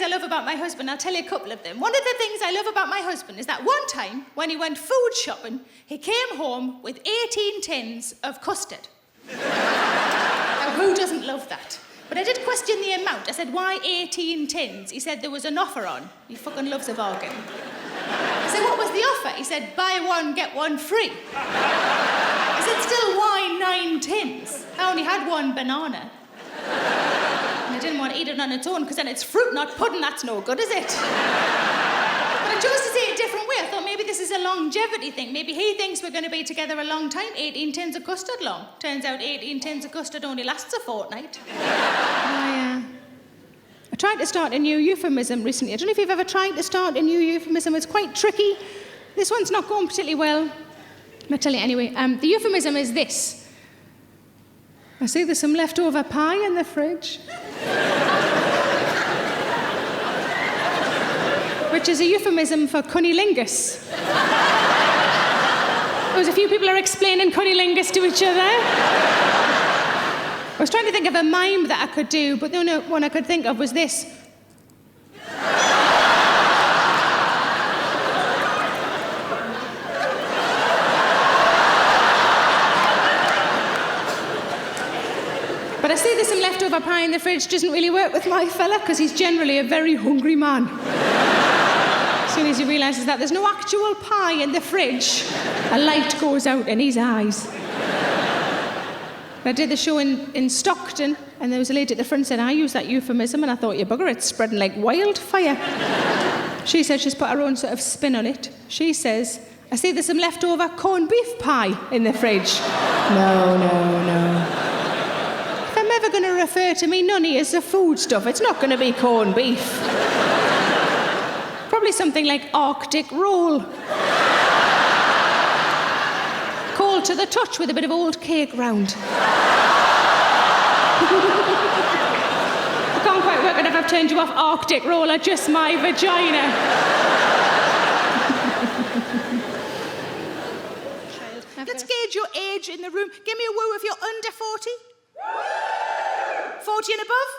things I love about my husband. I'll tell you a couple of them. One of the things I love about my husband is that one time, when he went food shopping, he came home with 18 tins of custard. Now, who doesn't love that? But I did question the amount. I said, why 18 tins? He said there was an offer on. He fucking loves a bargain. I said, what was the offer? He said, buy one, get one free. I said, still, why 9 tins? I only had one banana. And I didn't want to eat it on its own, because then it's fruit, not pudding. That's no good, is it? But I chose to say it a different way. I thought maybe this is a longevity thing. Maybe he thinks we're going to be together a long time. 18 tins of custard long. Turns out 18 tins of custard only lasts a fortnight. I tried to start a new euphemism recently. I don't know if you've ever tried to start a new euphemism. It's quite tricky. This one's not going particularly well. I'll tell you anyway. The euphemism is this. I see there's some leftover pie in the fridge. Which is a euphemism for cunnilingus. There was a few people are explaining cunnilingus to each other. I was trying to think of a mime that I could do, but the only one I could think of was this. But I see there's some leftover pie in the fridge. Doesn't really work with my fella, because he's generally a very hungry man. As soon as he realises that there's no actual pie in the fridge, a light goes out in his eyes. I did the show in Stockton, and there was a lady at the front said, I use that euphemism, and I thought, you bugger, it's spreading like wildfire. She said she's put her own sort of spin on it. She says, I see there's some leftover corned beef pie in the fridge. No. If I'm ever going to refer to me nunny as the food stuff, it's not going to be corned beef. Probably something like Arctic roll. Cold to the touch with a bit of old cake round. I can't quite work out if I've turned you off Arctic roll or just my vagina. Let's gauge your age in the room. Give me a woo if you're under 40. 40 and above?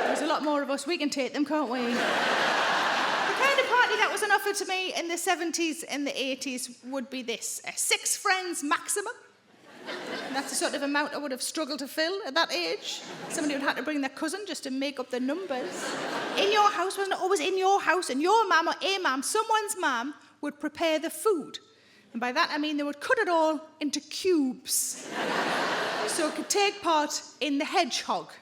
There's a lot more of us. We can take them, can't we? The kind of party that was on offer to me in the 70s and the 80s would be this. 6 friends maximum. And that's the sort of amount I would have struggled to fill at that age. Somebody would have to bring their cousin just to make up the numbers. In your house, wasn't it always in your house? And your mum or a mum, someone's mum, would prepare the food. And by that I mean they would cut it all into cubes. So it could take part in the hedgehog.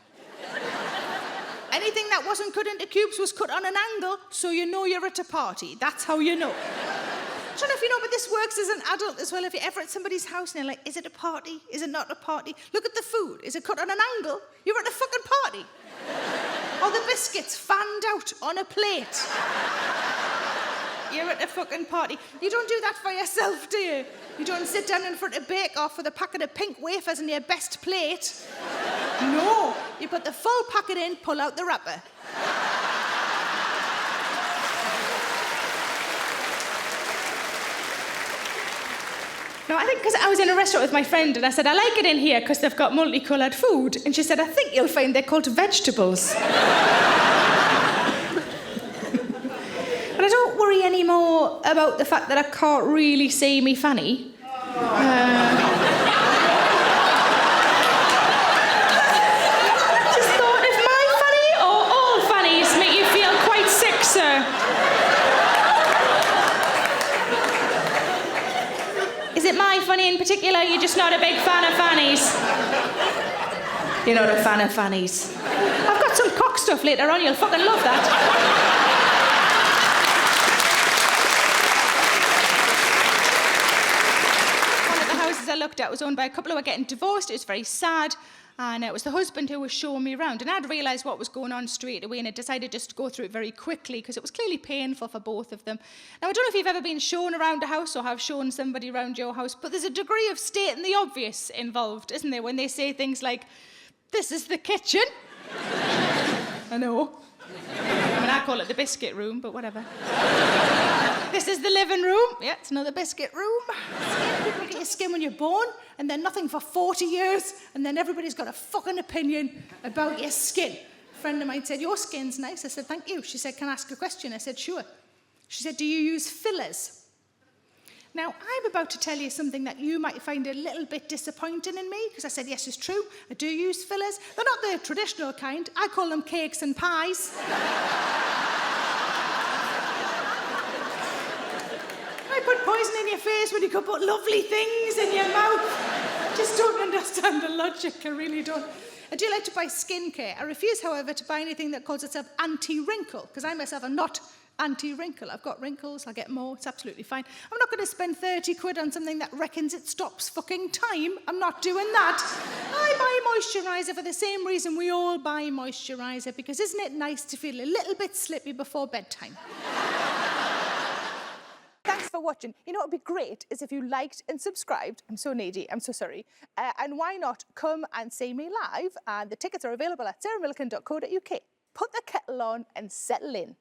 Anything that wasn't cut into cubes was cut on an angle, so you know you're at a party. That's how you know. I don't know if you know, but this works as an adult as well. If you're ever at somebody's house and you're like, is it a party? Is it not a party? Look at the food. Is it cut on an angle? You're at a fucking party. Or the biscuits fanned out on a plate. You're at a fucking party. You don't do that for yourself, do you? You don't sit down in front of Bake Off with a packet of pink wafers in your best plate. No. You put the full packet in, pull out the wrapper. No, I think because I was in a restaurant with my friend and I said, I like it in here because they've got multicoloured food. And she said, I think you'll find they're called vegetables. But I don't worry anymore about the fact that I can't really see me fanny. Just thought, if my fanny or all fannies make you feel quite sick, sir. Is it my fanny in particular? You're just not a big fan of fannies? You're not a fan of fannies. I've got some cock stuff later on, you'll fucking love that. I looked at was owned by a couple who were getting divorced. It was very sad, and it was the husband who was showing me around, and I'd realised what was going on straight away, and I decided just to go through it very quickly because it was clearly painful for both of them. Now, I don't know if you've ever been shown around a house or have shown somebody around your house, but there's a degree of stating the obvious involved, isn't there, when they say things like, this is the kitchen. I know. I mean, I call it the biscuit room, but whatever. This is the living room. Yeah, it's another biscuit room. People get your skin when you're born, and then nothing for 40 years, and then everybody's got a fucking opinion about your skin. friend of mine said, your skin's nice. I said, thank you. She said, can I ask a question? I said, sure. She said, do you use fillers? Now, I'm about to tell you something that you might find a little bit disappointing in me, because I said, yes, it's true, I do use fillers. They're not the traditional kind. I call them cakes and pies. I put poison in your face when you could put lovely things in your mouth. I just don't understand the logic, I really don't. I do like to buy skincare. I refuse, however, to buy anything that calls itself anti-wrinkle, because I myself am not anti-wrinkle. I've got wrinkles, I'll get more, it's absolutely fine. I'm not going to spend 30 quid on something that reckons it stops fucking time. I'm not doing that. I buy moisturiser for the same reason we all buy moisturiser, because isn't it nice to feel a little bit slippy before bedtime? Thanks for watching. You know what would be great is if you liked and subscribed. I'm so needy, I'm so sorry. And why not come and see me live? The tickets are available at sarahmillican.co.uk. Put the kettle on and settle in.